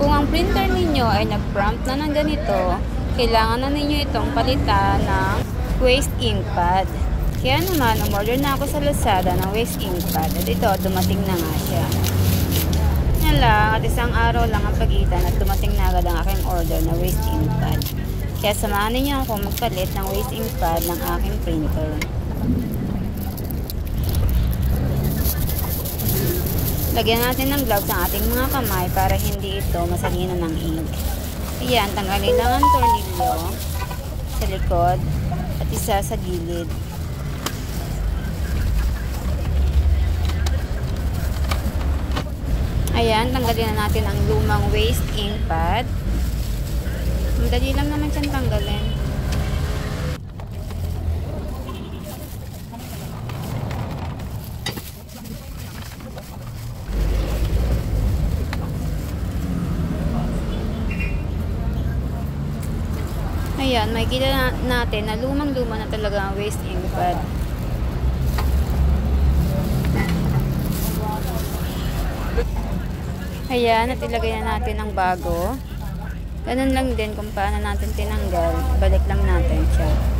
Kung ang printer ninyo ay nag-prompt na ng ganito, kailangan na ninyo itong palitan ng waste ink pad. Kaya naman, umorder na ako sa Lazada ng waste ink pad. At ito, dumating na nga siya. Yan lang, at isang araw lang ang pagitan at dumating na agad ang aking order na waste ink pad. Kaya samahan ninyo ako magpalit ng waste ink pad ng aking printer. Lagyan natin ng gloves ang ating mga kamay para hindi ito masalinan ng ink. Ayan, tanggalin lang ang tornilyo sa likod at isa sa gilid. Ayan, tanggalin na natin ang lumang waste ink pad. Madali lang naman siyang tanggalin. Ayan, makikita natin na lumang-luma na talaga ang waste ink pad. Ayan, at ilagay na natin ang bago. Ganun lang din kung paano natin tinanggal. Balik lang natin siya.